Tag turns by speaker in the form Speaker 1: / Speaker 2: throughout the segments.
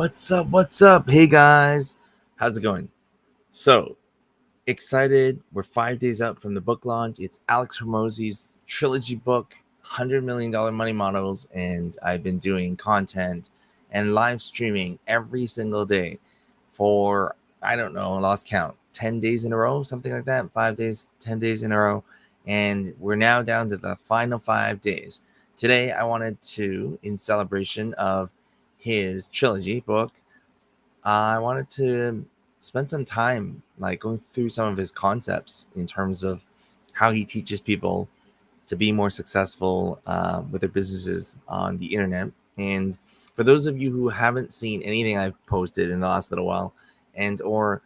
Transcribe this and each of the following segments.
Speaker 1: What's up? What's up? Hey guys, how's it going? So excited. We're 5 days out from the book launch. It's Alex Hormozi's trilogy book, $100 million money models, and I've been doing content and live streaming every single day for, I don't know, lost count, 10 days in a row, something like that, 5 days, 10 days in a row. And we're now down to the final 5 days. Today, I wanted to, in celebration of his trilogy book, I wanted to spend some time like going through some of his concepts in terms of how he teaches people to be more successful with their businesses on the internet. And for those of you who haven't seen anything I've posted in the last little while, and or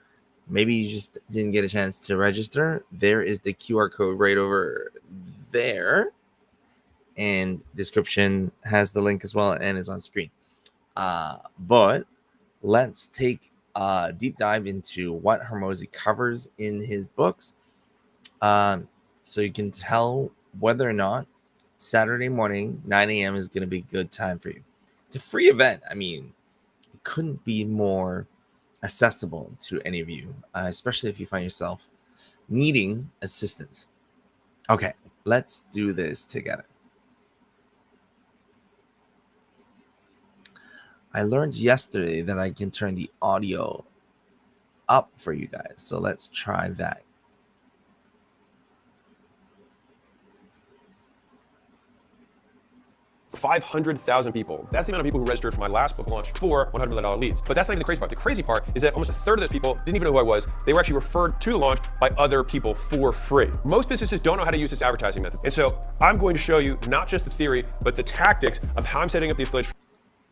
Speaker 1: maybe you just didn't get a chance to register, there is the QR code right over there, and description has the link as well, and it's on screen. But let's take a deep dive into what Hormozi covers in his books, so you can tell whether or not Saturday morning 9 a.m. is going to be a good time for you. It's a free event. I mean, it couldn't be more accessible to any of you, especially if you find yourself needing assistance. Okay, let's do this together. I learned yesterday that I can turn the audio up for you guys. So let's try that.
Speaker 2: $500,000 people. That's the amount of people who registered for my last book launch for $100 million leads. But that's not even the crazy part. The crazy part is that almost a third of those people didn't even know who I was. They were actually referred to the launch by other people for free. Most businesses don't know how to use this advertising method. And so I'm going to show you not just the theory, but the tactics of how I'm setting up the affiliate.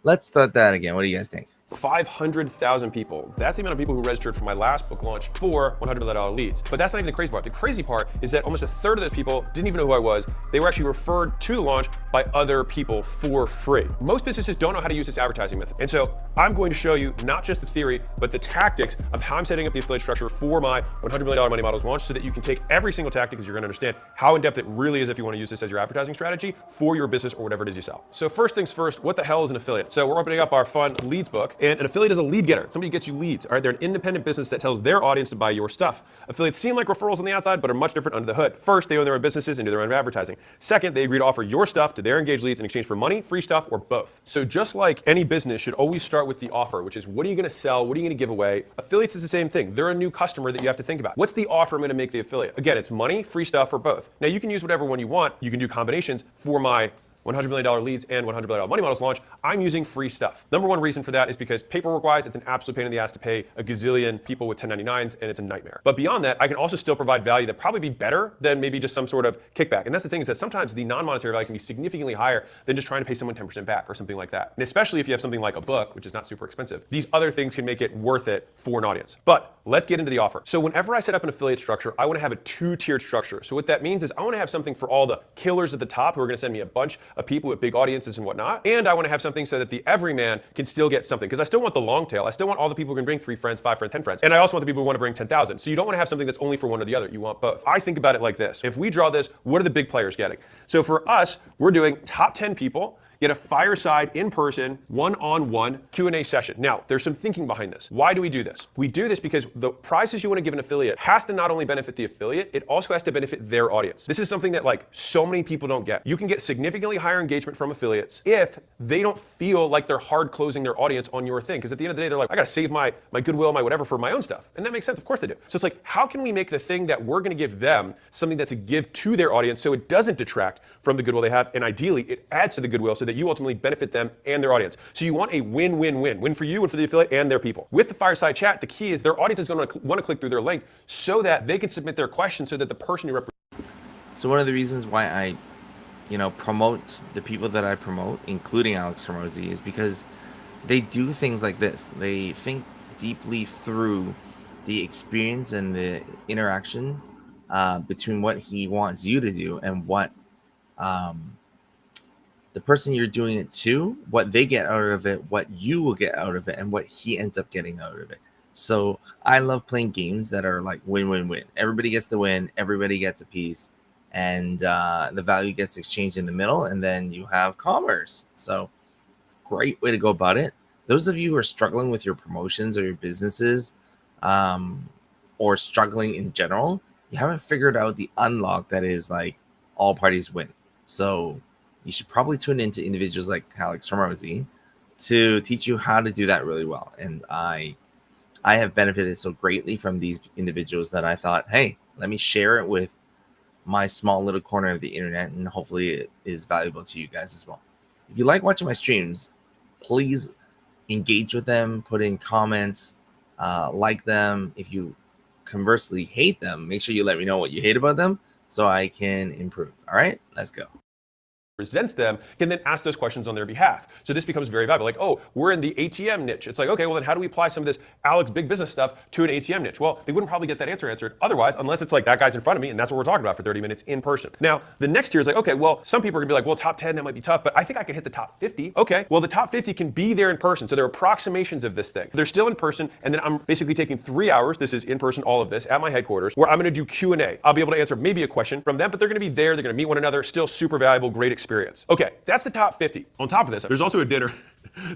Speaker 1: Let's start that again. What do you guys think?
Speaker 2: 500,000 people. That's the amount of people who registered for my last book launch for $100 million leads. But that's not even the crazy part. The crazy part is that almost a third of those people didn't even know who I was. They were actually referred to the launch by other people for free. Most businesses don't know how to use this advertising method. And so I'm going to show you not just the theory, but the tactics of how I'm setting up the affiliate structure for my $100 million money models launch, so that you can take every single tactic, because you're going to understand how in depth it really is if you want to use this as your advertising strategy for your business or whatever it is you sell. So first things first, what the hell is an affiliate? So we're opening up our fun leads book, and an affiliate is a lead getter. Somebody gets you leads. All right, they're an independent business that tells their audience to buy your stuff. Affiliates seem like referrals on the outside, but are much different under the hood. First, they own their own businesses and do their own advertising. Second, they agree to offer your stuff to their engaged leads in exchange for money, free stuff, or both. So just like any business should always start with the offer, which is what are you going to sell? What are you going to give away? Affiliates is the same thing. They're a new customer that you have to think about. What's the offer I'm going to make the affiliate? Again, it's money, free stuff, or both. Now you can use whatever one you want. You can do combinations. For my $100 million leads and $100 million money models launch, I'm using free stuff. Number one reason for that is because paperwork-wise, it's an absolute pain in the ass to pay a gazillion people with 1099s, and it's a nightmare. But beyond that, I can also still provide value that probably be better than maybe just some sort of kickback. And that's the thing, is that sometimes the non-monetary value can be significantly higher than just trying to pay someone 10% back or something like that. And especially if you have something like a book, which is not super expensive, these other things can make it worth it for an audience. But let's get into the offer. So whenever I set up an affiliate structure, I want to have a two-tiered structure. So what that means is I want to have something for all the killers at the top who are going to send me a bunch of people with big audiences and whatnot. And I want to have something so that the everyman can still get something, because I still want the long tail. I still want all the people who can bring 3 friends, 5 friends, 10 friends. And I also want the people who want to bring 10,000. So you don't want to have something that's only for one or the other. You want both. I think about it like this. If we draw this, what are the big players getting? So for us, we're doing top 10 people get a fireside, in-person, one-on-one Q&A session. Now, there's some thinking behind this. Why do we do this? We do this because the prizes you want to give an affiliate has to not only benefit the affiliate, it also has to benefit their audience. This is something that like so many people don't get. You can get significantly higher engagement from affiliates if they don't feel like they're hard closing their audience on your thing. Because at the end of the day, they're like, I got to save my goodwill, my whatever for my own stuff. And that makes sense. Of course they do. So it's like, how can we make the thing that we're going to give them something that's a give to their audience so it doesn't detract from the goodwill they have, and ideally it adds to the goodwill so that you ultimately benefit them and their audience. So you want a win-win-win. Win for you, win for the affiliate and their people. With the fireside chat, the key is their audience is going to want to click through their link so that they can submit their questions so that the person you represent.
Speaker 1: So one of the reasons why I, promote the people that I promote, including Alex Hormozi, is because they do things like this. They think deeply through the experience and the interaction between what he wants you to do and what the person you're doing it to, what they get out of it, what you will get out of it, and what he ends up getting out of it. So I love playing games that are like win-win-win. Everybody gets the win, everybody gets a piece, and the value gets exchanged in the middle, and then you have commerce. So great way to go about it. those of you who are struggling with your promotions or your businesses, or struggling in general, you haven't figured out the unlock that is like all parties win. So you should probably tune into individuals like Alex Hormozy to teach you how to do that really well. And I have benefited so greatly from these individuals that I thought, hey, let me share it with my small little corner of the internet, and hopefully it is valuable to you guys as well. If you like watching my streams, please engage with them, put in comments, like them. If you conversely hate them, make sure you let me know what you hate about them so I can improve. All right, let's go.
Speaker 2: Presents them can then ask those questions on their behalf. So this becomes very valuable. Like, oh, we're in the ATM niche. It's like, okay, well then how do we apply some of this Alex big business stuff to an ATM niche? Well, they wouldn't probably get that answer answered otherwise, unless it's like that guy's in front of me and that's what we're talking about for 30 minutes in person. Now, the next tier is like, okay, well, some people are gonna be like, well, top 10, that might be tough, but I think I could hit the top 50. Okay, well, the top 50 can be there in person. So there are approximations of this thing. They're still in person, and then I'm basically taking 3 hours, this is in person, all of this, at my headquarters, where I'm gonna do Q&A. I'll be able to answer maybe a question from them, but they're gonna be there, they're gonna meet one another, still super valuable, great experience. Okay, that's the top 50. On top of this, there's also a dinner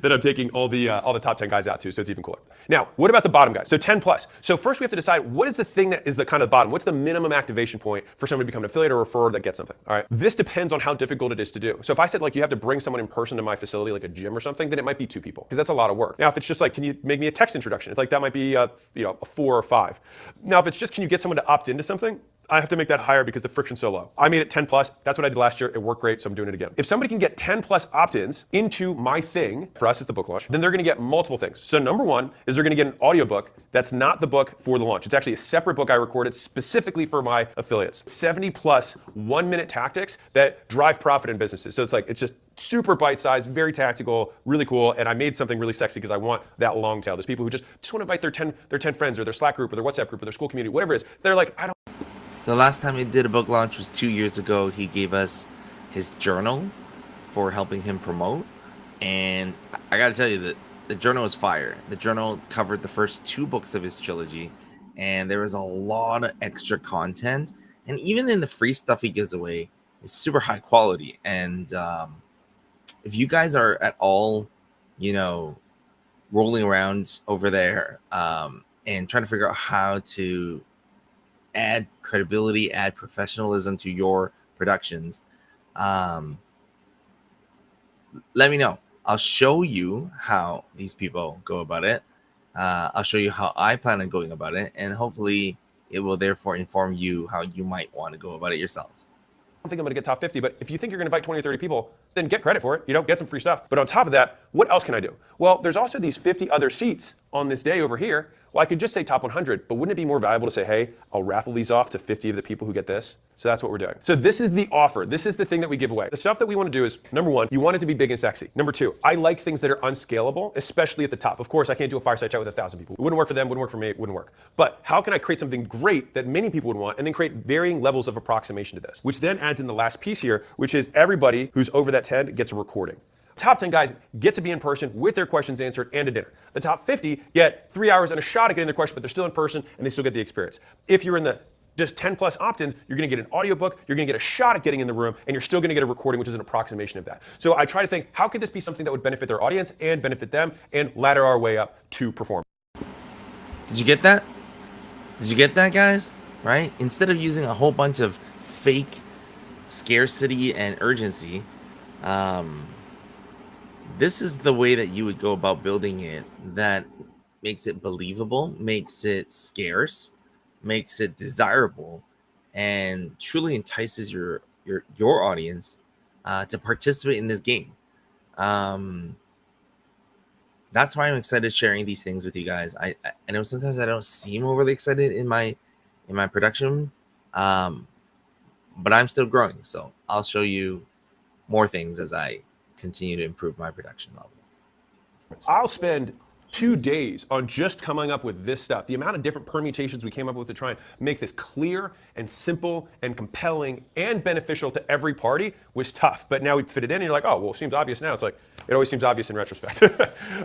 Speaker 2: that I'm taking all the top 10 guys out to, so it's even cooler. Now, what about the bottom guys? So 10 plus. So first we have to decide what is the thing that is the kind of bottom. What's the minimum activation point for someone to become an affiliate or referrer that gets something? All right. This depends on how difficult it is to do. So if I said like you have to bring someone in person to my facility, like a gym or something, then it might be 2 people because that's a lot of work. Now, if it's just like, can you make me a text introduction? It's like that might be a 4 or 5. Now, if it's just can you get someone to opt into something? I have to make that higher because the friction's so low. I made it 10 plus. That's what I did last year. It worked great, so I'm doing it again. If somebody can get 10 plus opt-ins into my thing, for us it's the book launch, then they're gonna get multiple things. So number one is they're gonna get an audiobook that's not the book for the launch. It's actually a separate book I recorded specifically for my affiliates. 70 plus 1-minute tactics that drive profit in businesses. So it's just super bite-sized, very tactical, really cool, and I made something really sexy because I want that long tail. There's people who just want to invite their 10 friends or their Slack group or their WhatsApp group or their school community, whatever it is. They're like, I don't.
Speaker 1: The last time he did a book launch was 2 years ago. He gave us his journal for helping him promote. And I got to tell you that the journal was fire. The journal covered the first 2 books of his trilogy. And there was a lot of extra content. And even in the free stuff he gives away, it's super high quality. And if you guys are at all, rolling around over there and trying to figure out how to add credibility, add professionalism to your productions, let me know. I'll show you how these people go about it. I'll show you how I plan on going about it, and hopefully it will therefore inform you how you might want to go about it yourselves.
Speaker 2: I don't think I'm gonna get top 50, but if you think you're gonna invite 20 or 30 people, then get credit for it, get some free stuff. But on top of that, what else can I do? Well, there's also these 50 other seats on this day over here. Well, I could just say top 100, but wouldn't it be more valuable to say, hey, I'll raffle these off to 50 of the people who get this? So that's what we're doing. So this is the offer. This is the thing that we give away. The stuff that we want to do is, number one, you want it to be big and sexy. Number two, I like things that are unscalable, especially at the top. Of course, I can't do a fireside chat with 1,000 people. It wouldn't work for them, wouldn't work for me, it wouldn't work. But how can I create something great that many people would want and then create varying levels of approximation to this? Which then adds in the last piece here, which is everybody who's over that 10 gets a recording. Top 10 guys get to be in person with their questions answered and a dinner. The top 50 get 3 hours and a shot at getting their question, but they're still in person and they still get the experience. If you're in the just 10 plus opt-ins, you're gonna get an audiobook, you're gonna get a shot at getting in the room, and you're still gonna get a recording, which is an approximation of that. So I try to think, how could this be something that would benefit their audience and benefit them and ladder our way up to perform?
Speaker 1: Did you get that? Did you get that, guys? Right? Instead of using a whole bunch of fake scarcity and urgency, this is the way that you would go about building it that makes it believable, makes it scarce, makes it desirable, and truly entices your audience to participate in this game. That's why I'm excited sharing these things with you guys. I know sometimes I don't seem overly excited in my production, but I'm still growing. So I'll show you more things as I continue to improve my production levels.
Speaker 2: I'll spend 2 days on just coming up with this stuff. The amount of different permutations we came up with to try and make this clear and simple and compelling and beneficial to every party was tough. But now we fit it in and you're like, oh, well, it seems obvious now. It's like, it always seems obvious in retrospect.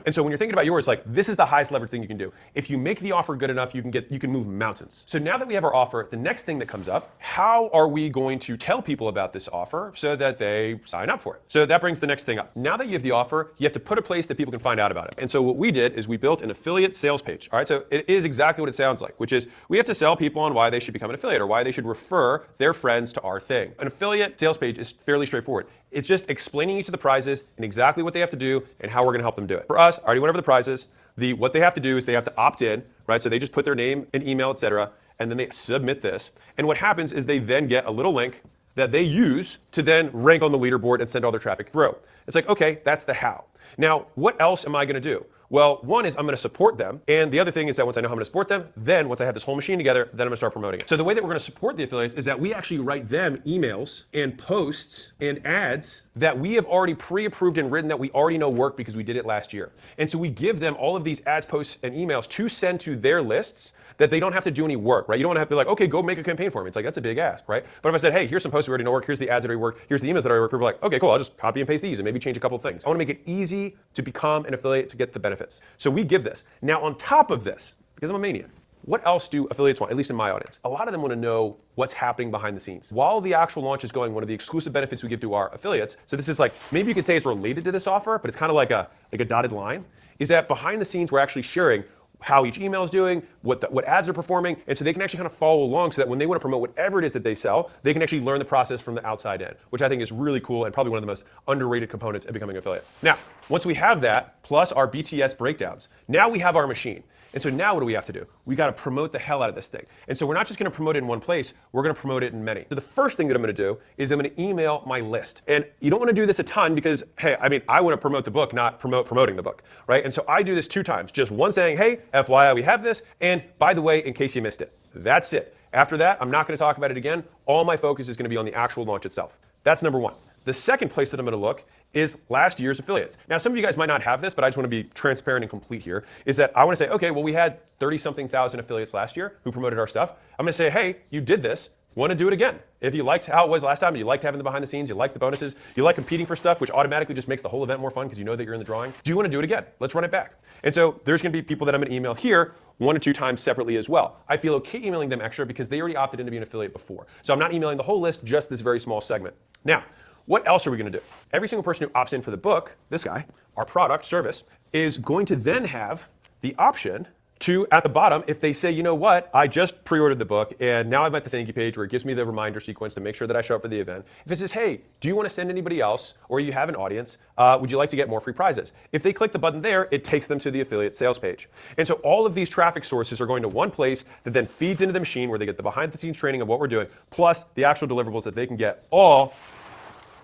Speaker 2: And so when you're thinking about yours, like this is the highest leverage thing you can do. If you make the offer good enough, you can move mountains. So now that we have our offer, the next thing that comes up, how are we going to tell people about this offer so that they sign up for it? So that brings the next thing up. Now that you have the offer, you have to put a place that people can find out about it. And so what we did is we built an affiliate sales page. All right, so it is exactly what it sounds like, which is we have to sell people on why they should become an affiliate or why they should refer their friends to our thing. An affiliate sales page is fairly straightforward. It's just explaining each of the prizes and exactly what they have to do and how we're gonna help them do it. For us, I already went over the prizes. What they have to do is they have to opt in, right? So they just put their name and email, etc., and then they submit this. And what happens is they then get a little link that they use to then rank on the leaderboard and send all their traffic through. It's like, okay, that's the how. Now, what else am I gonna do? Well, one is I'm gonna support them. And the other thing is that once I know how I'm gonna support them, then once I have this whole machine together, then I'm gonna start promoting it. So the way that we're gonna support the affiliates is that we actually write them emails and posts and ads that we have already pre-approved and written that we already know work because we did it last year. And so we give them all of these ads, posts, and emails to send to their lists that they don't have to do any work, right? You don't want to have to be like, okay, go make a campaign for me. It's like, that's a big ask, right? But if I said, hey, here's some posts we already know work, here's the ads that already work, here's the emails that already work, people are like, okay, cool, I'll just copy and paste these and maybe change a couple of things. I want to make it easy to become an affiliate to get the benefits. So we give this. Now on top of this, because I'm a maniac, what else do affiliates want, at least in my audience? A lot of them want to know what's happening behind the scenes. While the actual launch is going, one of the exclusive benefits we give to our affiliates, so this is like, maybe you could say it's related to this offer, but it's kind of like a dotted line, is that behind the scenes we're actually sharing how each email is doing, what ads are performing, and so they can actually kind of follow along so that when they want to promote whatever it is that they sell, they can actually learn the process from the outside in, which I think is really cool and probably one of the most underrated components of becoming an affiliate. Now, once we have that, plus our BTS breakdowns, now we have our machine. And so now what do we have to do? We got to promote the hell out of this thing. And so we're not just going to promote it in one place, we're going to promote it in many. So the first thing that I'm going to do is I'm going to email my list. And you don't want to do this a ton because, hey, I mean, I want to promote the book, not promoting the book, right? And so I do this 2 times, just one saying, hey, FYI, we have this. And by the way, in case you missed it, that's it. After that, I'm not going to talk about it again. All my focus is going to be on the actual launch itself. That's number one. The second place that I'm going to look is last year's affiliates. Now, some of you guys might not have this, but I just want to be transparent and complete here, is that I want to say, okay, well, we had 30-something thousand affiliates last year who promoted our stuff. I'm going to say, hey, you did this. Want to do it again. If you liked how it was last time, you liked having the behind the scenes, you like the bonuses, you like competing for stuff, which automatically just makes the whole event more fun because you know that you're in the drawing. Do you want to do it again? Let's run it back. And so there's going to be people that I'm going to email here 1 or 2 times separately as well. I feel okay emailing them extra because they already opted in to be an affiliate before. So I'm not emailing the whole list, just this very small segment. Now, what else are we going to do? Every single person who opts in for the book, this guy, our product, service, is going to then have the option to, at the bottom, if they say, you know what, I just pre-ordered the book and now I'm at the thank you page where it gives me the reminder sequence to make sure that I show up for the event. If it says, hey, do you want to send anybody else or you have an audience, would you like to get more free prizes? If they click the button there, it takes them to the affiliate sales page. And so all of these traffic sources are going to one place that then feeds into the machine where they get the behind the scenes training of what we're doing, plus the actual deliverables that they can get all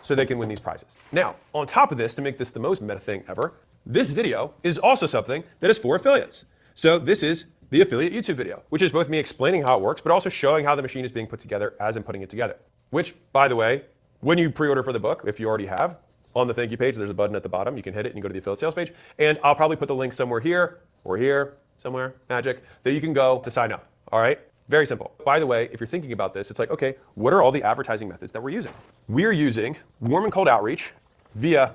Speaker 2: so they can win these prizes. Now, on top of this, to make this the most meta thing ever, this video is also something that is for affiliates. So this is the affiliate YouTube video, which is both me explaining how it works, but also showing how the machine is being put together as I'm putting it together. Which, by the way, when you pre-order for the book, if you already have, on the thank you page, there's a button at the bottom. You can hit it and you go to the affiliate sales page. And I'll probably put the link somewhere here or here, somewhere, magic, that you can go to sign up, all right? Very simple. By the way, if you're thinking about this, it's like, okay, what are all the advertising methods that we're using? We're using warm and cold outreach via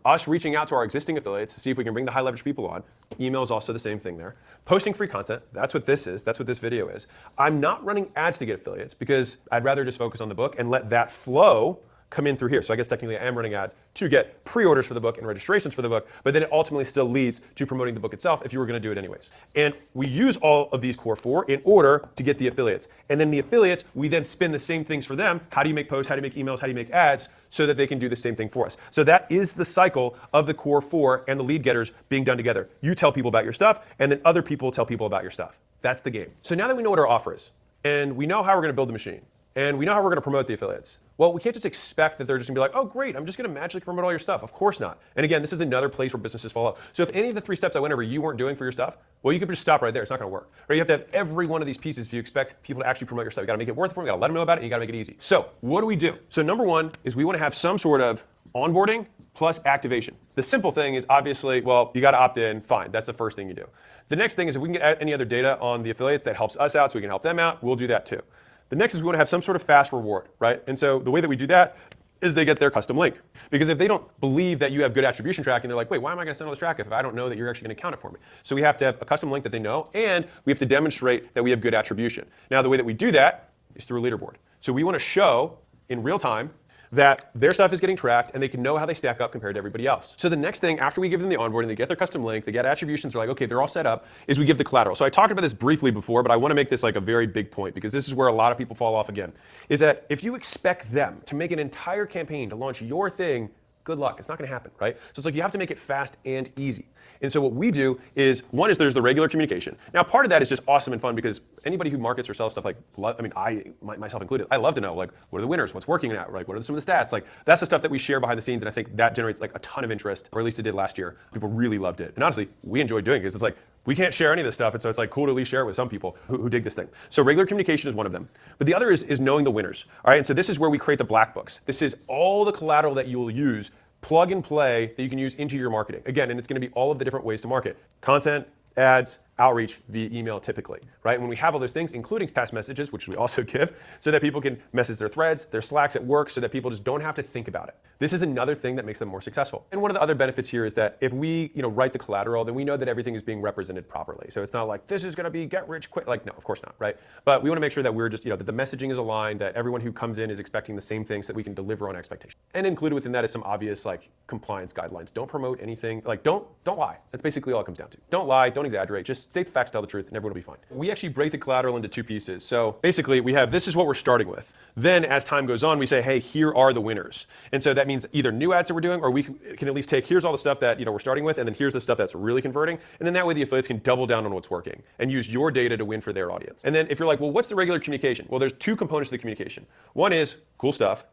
Speaker 2: us reaching out to our existing affiliates to see if we can bring the high leverage people on. Email is also the same thing there. Posting free content, that's what this is, that's what this video is. I'm not running ads to get affiliates because I'd rather just focus on the book and let that flow come in through here. So I guess technically I am running ads to get pre-orders for the book and registrations for the book, but then it ultimately still leads to promoting the book itself if you were going to do it anyways. And we use all of these core 4 in order to get the affiliates. And then the affiliates, we then spin the same things for them. How do you make posts? How do you make emails? How do you make ads? So that they can do the same thing for us. So that is the cycle of the core 4 and the lead getters being done together. You tell people about your stuff, and then other people tell people about your stuff. That's the game. So now that we know what our offer is, and we know how we're going to build the machine, and we know how we're going to promote the affiliates, well, we can't just expect that they're just going to be like, oh, great, I'm just going to magically promote all your stuff. Of course not. And again, this is another place where businesses fall out. So if any of the 3 steps I went over you weren't doing for your stuff, well, you could just stop right there. It's not going to work. Or you have to have every one of these pieces if you expect people to actually promote your stuff. You got to make it worth it for them. You got to let them know about it, and you got to make it easy. So what do we do? So number 1 is we want to have some sort of onboarding plus activation. The simple thing is obviously, well, you got to opt in. Fine. That's the first thing you do. The next thing is if we can get any other data on the affiliates that helps us out so we can help them out, we'll do that too. The next is we want to have some sort of fast reward, right? And so the way that we do that is they get their custom link. Because if they don't believe that you have good attribution tracking, they're like, wait, why am I going to send all this traffic if I don't know that you're actually going to count it for me? So we have to have a custom link that they know, and we have to demonstrate that we have good attribution. Now, the way that we do that is through a leaderboard. So we want to show in real time that their stuff is getting tracked and they can know how they stack up compared to everybody else. So the next thing, after we give them the onboarding, they get their custom link, they get attributions, they're like, okay, they're all set up, is we give the collateral. So I talked about this briefly before, but I want to make this like a very big point because this is where a lot of people fall off again, is that if you expect them to make an entire campaign to launch your thing, good luck. It's not going to happen, right? So it's like you have to make it fast and easy. And so what we do is, one is there's the regular communication. Now, part of that is just awesome and fun because anybody who markets or sells stuff like, I mean, myself included, I love to know, like, what are the winners? What's working now? Like, what are some of the stats? Like, that's the stuff that we share behind the scenes, and I think that generates like a ton of interest, or at least it did last year. People really loved it. And honestly, we enjoyed doing it because it's like, we can't share any of this stuff, and so it's like cool to at least share it with some people who dig this thing. So regular communication is one of them. But the other is knowing the winners. All right, and so this is where we create the black books. This is all the collateral that you will use, plug and play, that you can use into your marketing. Again, and it's going to be all of the different ways to market. Content, ads, outreach via email typically, right? When we have all those things, including text messages, which we also give, so that people can message their threads, their Slacks at work, so that people just don't have to think about it. This is another thing that makes them more successful. And one of the other benefits here is that if we, write the collateral, then we know that everything is being represented properly. So it's not like, this is gonna be get rich quick. Like, no, of course not, right? But we wanna make sure that we're just, that the messaging is aligned, that everyone who comes in is expecting the same things so that we can deliver on expectations. And included within that is some obvious like compliance guidelines. Don't promote anything, like don't lie. That's basically all it comes down to. Don't lie, don't exaggerate, just state the facts, tell the truth, and everyone will be fine. We actually break the collateral into two pieces. So basically we have, this is what we're starting with. Then as time goes on, we say, hey, here are the winners. And so that means either new ads that we're doing, or we can at least take, here's all the stuff that we're starting with, and then here's the stuff that's really converting. And then that way the affiliates can double down on what's working and use your data to win for their audience. And then if you're like, well, what's the regular communication? Well, there's two components to the communication. One is cool stuff,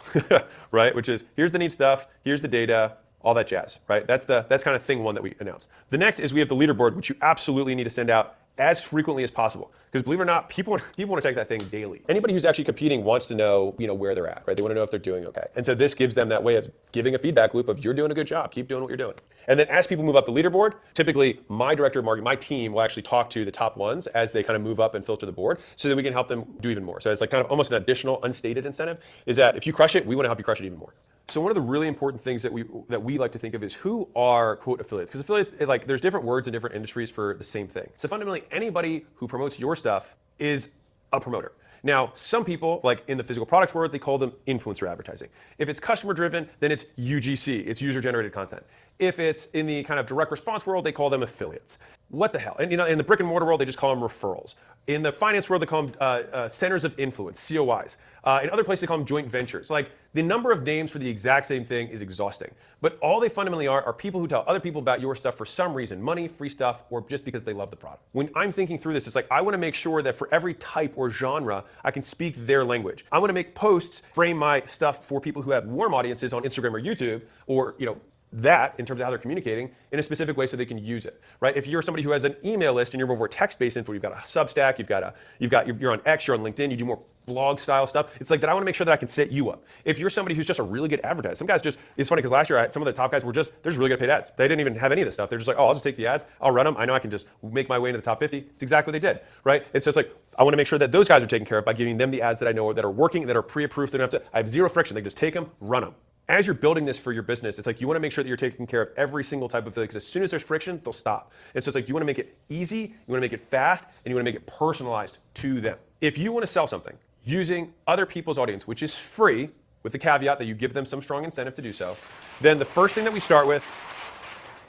Speaker 2: right? Which is, here's the neat stuff, here's the data, all that jazz, right? That's kind of thing one that we announce. The next is we have the leaderboard, which you absolutely need to send out as frequently as possible. Because believe it or not, people want to check that thing daily. Anybody who's actually competing wants to know, where they're at, right? They want to know if they're doing okay. And so this gives them that way of giving a feedback loop of, you're doing a good job, keep doing what you're doing. And then as people move up the leaderboard, typically my director of marketing, my team will actually talk to the top ones as they kind of move up and filter the board so that we can help them do even more. So it's like kind of almost an additional unstated incentive is that if you crush it, we want to help you crush it even more. So one of the really important things that we like to think of is who are quote affiliates, because affiliates, like there's different words in different industries for the same thing. So fundamentally, anybody who promotes your stuff is a promoter. Now, some people, like in the physical products world, they call them influencer advertising. If it's customer driven, then it's UGC, it's user generated content. If it's in the kind of direct response world, they call them affiliates. What the hell? And in the brick and mortar world, they just call them referrals. In the finance world, they call them centers of influence, COIs. In other places, they call them joint ventures. Like the number of names for the exact same thing is exhausting. But all they fundamentally are people who tell other people about your stuff for some reason, money, free stuff, or just because they love the product. When I'm thinking through this, it's like I want to make sure that for every type or genre, I can speak their language. I want to make posts, frame my stuff for people who have warm audiences on Instagram or YouTube, or that in terms of how they're communicating in a specific way so they can use it, right? If you're somebody who has an email list and you're more text-based info, you've got a Substack, you're on X, you're on LinkedIn, you do more blog style stuff. It's like that I want to make sure that I can set you up. If you're somebody who's just a really good advertiser, some guys it's funny because last year some of the top guys they're just really good at paid ads. They didn't even have any of this stuff. They're just like, oh, I'll just take the ads, I'll run them. I know I can just make my way into the top 50. It's exactly what they did, right? And so it's like, I want to make sure that those guys are taken care of by giving them the ads that I know that are working, that are pre-approved. They don't have to, I have zero friction. They can just take them, run them. As you're building this for your business, it's like you want to make sure that you're taking care of every single type of thing, because as soon as there's friction, they'll stop. And so it's like you want to make it easy, you want to make it fast, and you want to make it personalized to them. If you want to sell something using other people's audience, which is free, with the caveat that you give them some strong incentive to do so, then the first thing that we start with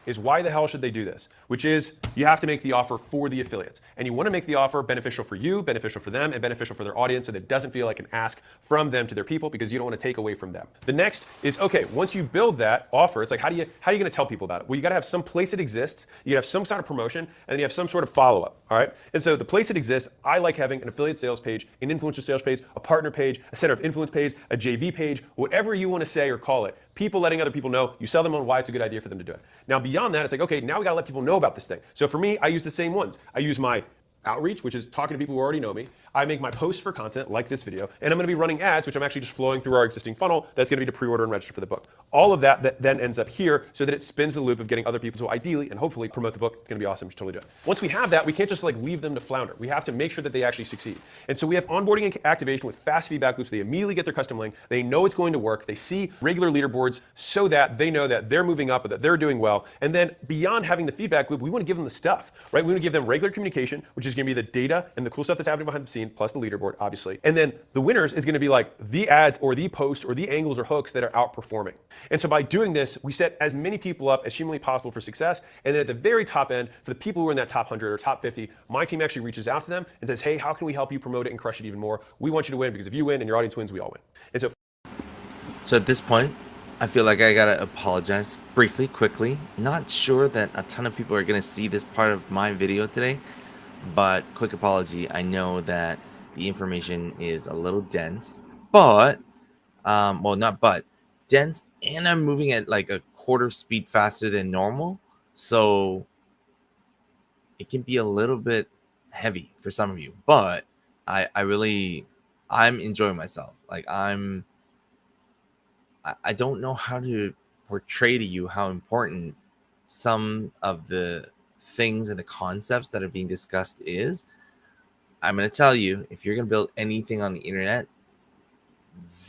Speaker 2: is why the hell should they do this? Which is you have to make the offer for the affiliates. And you want to make the offer beneficial for you, beneficial for them, and beneficial for their audience so that it doesn't feel like an ask from them to their people because you don't want to take away from them. The next is, okay, once you build that offer, it's like how are you going to tell people about it? Well, you got to have some place it exists, you have some sort of promotion, and then you have some sort of follow-up, all right? And so the place it exists, I like having an affiliate sales page, an influencer sales page, a partner page, a center of influence page, a JV page, whatever you want to say or call it. People letting other people know, you sell them on why it's a good idea for them to do it. Now beyond that, it's like, okay, now we gotta let people know about this thing. So for me, I use the same ones. I use my outreach, which is talking to people who already know me. I make my posts for content like this video, and I'm going to be running ads, which I'm actually just flowing through our existing funnel. That's going to be to pre-order and register for the book. All of that then ends up here so that it spins the loop of getting other people to ideally and hopefully promote the book. It's going to be awesome. You should totally do it. Once we have that, we can't just like leave them to flounder. We have to make sure that they actually succeed. And so we have onboarding and activation with fast feedback loops. They immediately get their custom link. They know it's going to work. They see regular leaderboards so that they know that they're moving up or that they're doing well. And then beyond having the feedback loop, we want to give them the stuff, right? We want to give them regular communication, which is going to be the data and the cool stuff that's happening behind the scene, plus the leaderboard, obviously. And then the winners is going to be like the ads or the posts or the angles or hooks that are outperforming. And so by doing this, we set as many people up as humanly possible for success. And then at the very top end, for the people who are in that top 100 or top 50, my team actually reaches out to them and says, hey, how can we help you promote it and crush it even more? We want you to win, because if you win and your audience wins, we all win. And
Speaker 1: So at this point, I feel like I gotta apologize briefly, quickly. Not sure that a ton of people are gonna see this part of my video today, but quick apology. I know that the information is a little dense, but well, not but dense, and I'm moving at like a quarter speed faster than normal, so it can be a little bit heavy for some of you. But I'm enjoying myself. Like I don't know how to portray to you how important some of the things and the concepts that are being discussed is. I'm going to tell you, if you're going to build anything on the internet,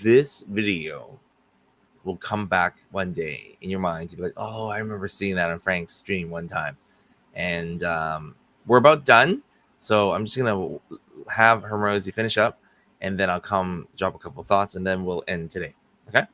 Speaker 1: this video will come back one day in your mind to be like, oh, I remember seeing that on Frank's stream one time. And we're about done. So I'm just going to have Hermosi finish up, and then I'll come drop a couple thoughts, and then we'll end today. Okay?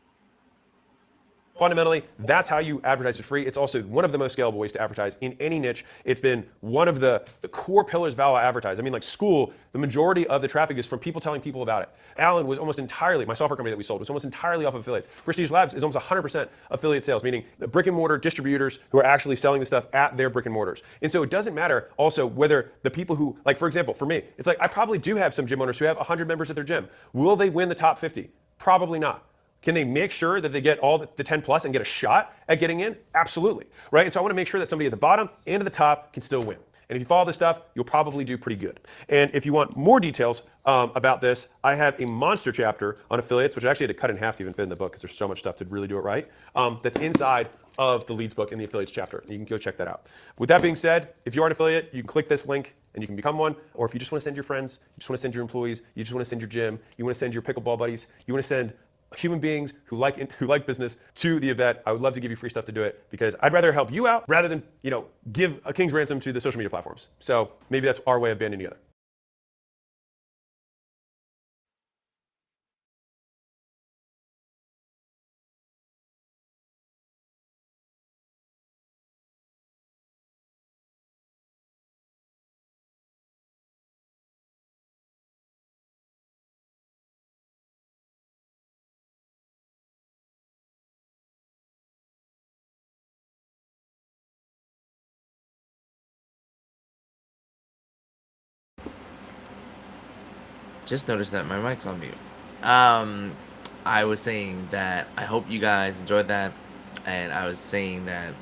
Speaker 2: fundamentally, that's how you advertise for free. It's also one of the most scalable ways to advertise in any niche. It's been one of the core pillars of how I advertise. I mean, like school, the majority of the traffic is from people telling people about it. Alan was almost entirely, my software company that we sold was almost entirely off of affiliates. Prestige Labs is almost 100% affiliate sales, meaning the brick and mortar distributors who are actually selling the stuff at their brick and mortars. And so it doesn't matter also whether the people who, like for example, for me, it's like I probably do have some gym owners who have 100 members at their gym. Will they win the top 50? Probably not. Can they make sure that they get all the 10 plus and get a shot at getting in? Absolutely, right? And so I want to make sure that somebody at the bottom and at the top can still win. And if you follow this stuff, you'll probably do pretty good. And if you want more details about this, I have a monster chapter on affiliates, which I actually had to cut in half to even fit in the book because there's so much stuff to really do it right. That's inside of the leads book in the affiliates chapter. You can go check that out. With that being said, if you are an affiliate, you can click this link and you can become one. Or if you just want to send your friends, you just want to send your employees, you just want to send your gym, you want to send your pickleball buddies, you want to send human beings who like business to the event, I would love to give you free stuff to do it because I'd rather help you out rather than give a king's ransom to the social media platforms. So maybe that's our way of banding together.
Speaker 1: Just noticed that my mic's on mute. I was saying that I hope you guys enjoyed that, and I was saying that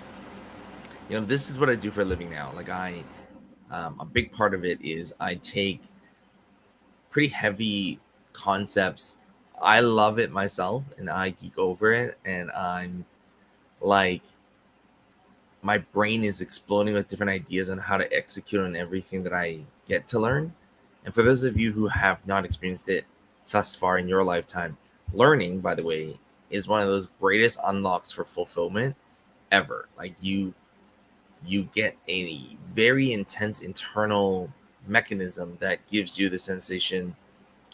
Speaker 1: this is what I do for a living now. Like a big part of it is I take pretty heavy concepts. I love it myself, and I geek over it, and I'm like, my brain is exploding with different ideas on how to execute on everything that I get to learn. And for those of you who have not experienced it thus far in your lifetime, learning, by the way, is one of those greatest unlocks for fulfillment ever. Like you get a very intense internal mechanism that gives you the sensation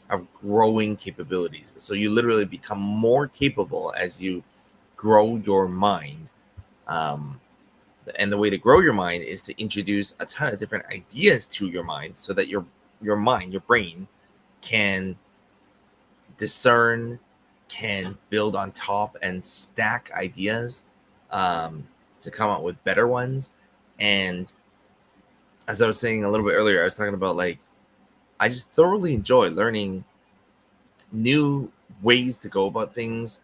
Speaker 1: of growing capabilities. So you literally become more capable as you grow your mind. And the way to grow your mind is to introduce a ton of different ideas to your mind so that your mind, your brain, can discern, can build on top and stack ideas to come up with better ones. And as I was saying a little bit earlier, I was talking about I just thoroughly enjoy learning new ways to go about things.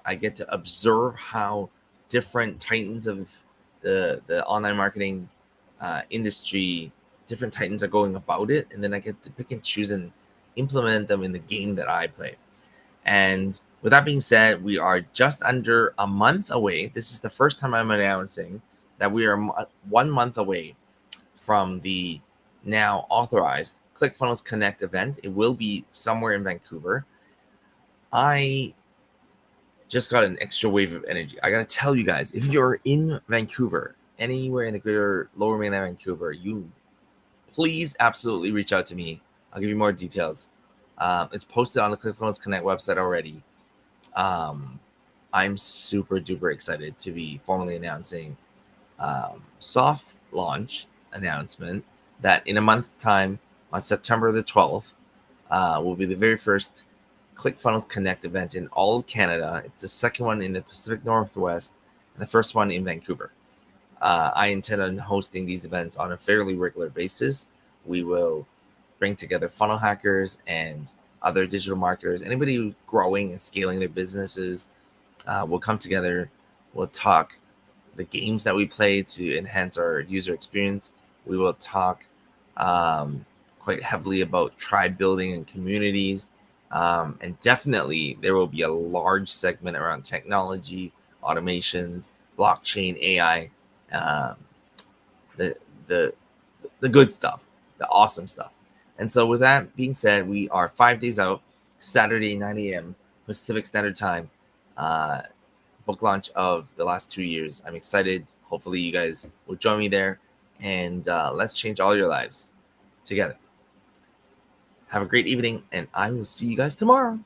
Speaker 1: I get to observe how different titans of the online marketing industry, different titans are going about it, and then I get to pick and choose and implement them in the game that I play. And with that being said, we are just under a month away. This is the first time I'm announcing that we are 1 month away from the now authorized ClickFunnels Connect event. It will be somewhere in Vancouver. I just got an extra wave of energy. I gotta tell you guys, if you're in Vancouver, anywhere in the greater Lower Mainland Vancouver, you please absolutely reach out to me. I'll give you more details. It's posted on the ClickFunnels Connect website already. I'm super duper excited to be formally announcing soft launch announcement that in a month's time, on September the 12th, will be the very first ClickFunnels Connect event in all of Canada. It's the second one in the Pacific Northwest and the first one in Vancouver. I intend on hosting these events on a fairly regular basis. We will bring together funnel hackers and other digital marketers, anybody who's growing and scaling their businesses. We'll come together. We'll talk the games that we play to enhance our user experience. We will talk quite heavily about tribe building and communities. And definitely there will be a large segment around technology, automations, blockchain, AI, um, the, the, the good stuff, the awesome stuff. And so with that being said, we are 5 days out, Saturday, 9 a.m. Pacific Standard Time. Book launch of the last 2 years. I'm excited. Hopefully you guys will join me there, and let's change all your lives together. Have a great evening, and I will see you guys tomorrow.